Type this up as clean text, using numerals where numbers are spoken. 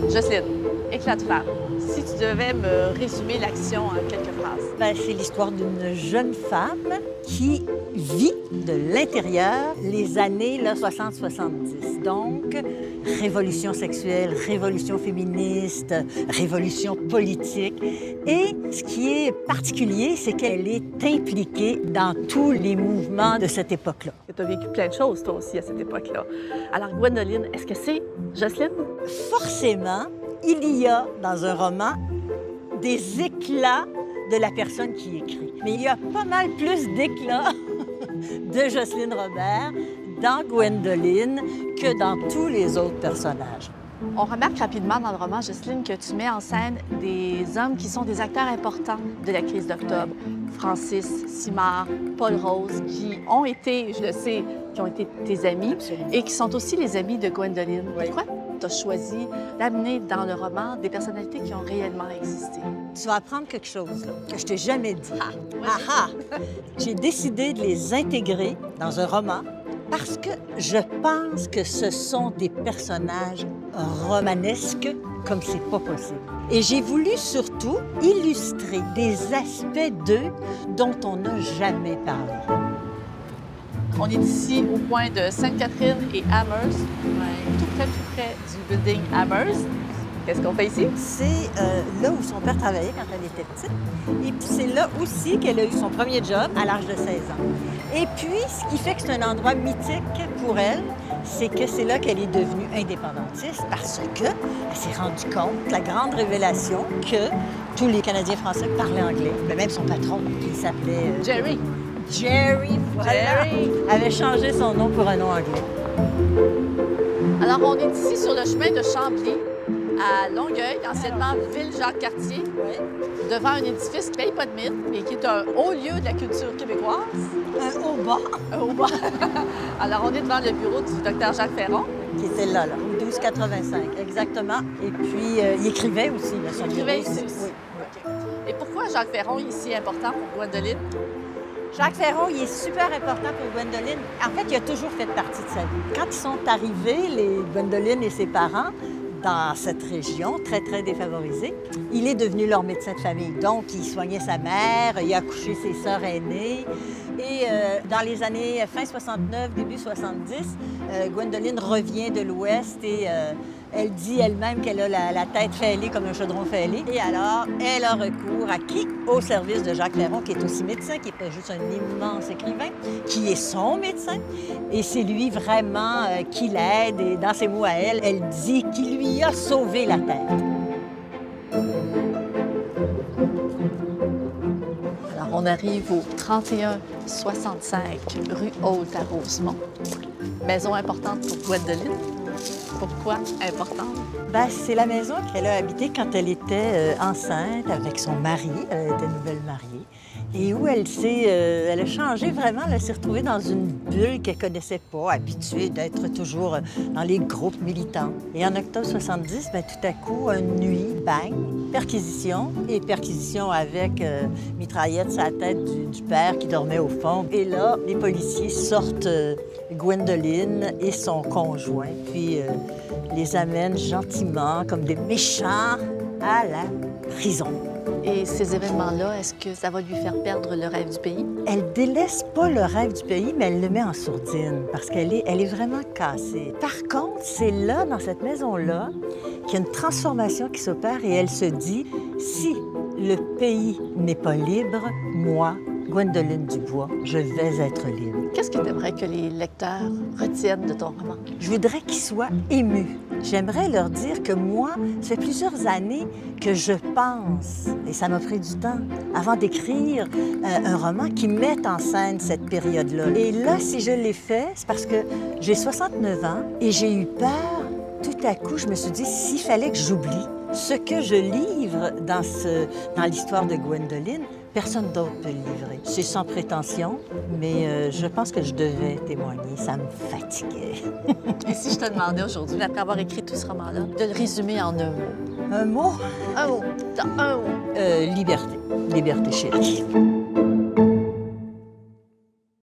Jocelyne, éclate-femme. Si tu devais me résumer l'action en quelques phrases. Ben, c'est l'histoire d'une jeune femme qui vit de l'intérieur les années 60-70. Donc, révolution sexuelle, révolution féministe, révolution politique. Et ce qui est particulier, c'est qu'elle est impliquée dans tous les mouvements de cette époque-là. Tu as vécu plein de choses, toi aussi, à cette époque-là. Alors, Gwendoline, est-ce que c'est Jocelyne? Forcément, il y a dans un roman des éclats de la personne qui écrit. Mais il y a pas mal plus d'éclats de Jocelyne Robert dans Gwendoline que dans tous les autres personnages. On remarque rapidement dans le roman, Jocelyne, que tu mets en scène des hommes qui sont des acteurs importants de la crise d'octobre. Francis, Simard, Paul Rose, qui ont été, je le sais, qui ont été tes amis. Absolument. Et qui sont aussi les amis de Gwendoline. Oui. Pourquoi tu as choisi d'amener dans le roman des personnalités qui ont réellement existé? Tu vas apprendre quelque chose là, que je t'ai jamais dit. Ah, Ah! J'ai décidé de les intégrer dans un roman parce que je pense que ce sont des personnages romanesques comme c'est pas possible. Et j'ai voulu surtout illustrer des aspects d'eux dont on n'a jamais parlé. On est ici au coin de Sainte-Catherine et Amherst, tout près du building Amherst. Qu'est-ce qu'on fait ici? C'est là où son père travaillait quand elle était petite. Et puis c'est là aussi qu'elle a eu son premier job à l'âge de 16 ans. Et puis, ce qui fait que c'est un endroit mythique pour elle, c'est que c'est là qu'elle est devenue indépendantiste parce qu'elle s'est rendue compte, la grande révélation, que tous les Canadiens français parlaient anglais. Mais même son patron, qui s'appelait... Jerry. Jerry, voilà, Jerry. avait changé son nom pour un nom anglais. Alors, on est ici sur le chemin de Chambly, à Longueuil, anciennement Ville-Jacques-Cartier, devant un édifice qui ne paye pas de mine, mais qui est un haut lieu de la culture québécoise. Un haut bas. Un haut bas. Alors, on est devant le bureau du docteur Jacques Ferron. Qui était là, au 1285, exactement. Et puis, il écrivait aussi, là, son Il écrivait bureau, ici c'est- aussi. oui. OK. Et pourquoi Jacques Ferron est si important pour Gwendoline? Jacques Ferron, il est super important pour Gwendoline. En fait, il a toujours fait partie de sa vie. Quand ils sont arrivés, les Gwendoline et ses parents, dans cette région très, très défavorisée, il est devenu leur médecin de famille. Donc, il soignait sa mère, il a accouché ses sœurs aînées. Et dans les années fin 69, début 70, Gwendoline revient de l'Ouest et elle dit elle-même qu'elle a la tête fêlée comme un chaudron fêlé. Et alors, elle a recours à qui? Au service de Jacques Ferron, qui est aussi médecin, qui n'est pas juste un immense écrivain, qui est son médecin. Et c'est lui vraiment qui l'aide. Et dans ses mots à elle, elle dit qu'il lui a sauvé la tête. Alors, on arrive au 3165 rue Haute à Rosemont. Maison importante pour Gwendoline. Pourquoi importante? Ben, c'est la maison qu'elle a habitée quand elle était enceinte avec son mari. Elle était nouvelle mariée. Et où elle a changé vraiment. Elle s'est retrouvée dans une bulle qu'elle connaissait pas, habituée d'être toujours dans les groupes militants. Et en octobre 70, ben, tout à coup, une nuit, bang, perquisition. Et perquisition avec mitraillette sur la tête du père qui dormait au fond. Et là, les policiers sortent Gwendoline et son conjoint, puis les amènent gentiment, comme des méchants, à la prison. Et ces événements-là, est-ce que ça va lui faire perdre le rêve du pays? Elle délaisse pas le rêve du pays, mais elle le met en sourdine parce qu'elle est vraiment cassée. Par contre, c'est là, dans cette maison-là, qu'il y a une transformation qui s'opère et elle se dit, si le pays n'est pas libre, moi, Gwendoline Dubois, je vais être libre. Qu'est-ce que tu aimerais que les lecteurs retiennent de ton roman? Je voudrais qu'ils soient émus. J'aimerais leur dire que moi, ça fait plusieurs années que je pense, et ça m'a pris du temps, avant d'écrire un roman qui mette en scène cette période-là. Et là, si je l'ai fait, c'est parce que j'ai 69 ans et j'ai eu peur. Tout à coup, je me suis dit, s'il fallait que j'oublie ce que je livre dans l'histoire de Gwendoline, personne d'autre peut le livrer. C'est sans prétention, mais je pense que je devais témoigner. Ça me fatiguait. Et si je te demandais aujourd'hui, après avoir écrit tout ce roman-là, de le résumer en un mot? Un mot? Un mot. Dans un mot. Liberté. Liberté chérie.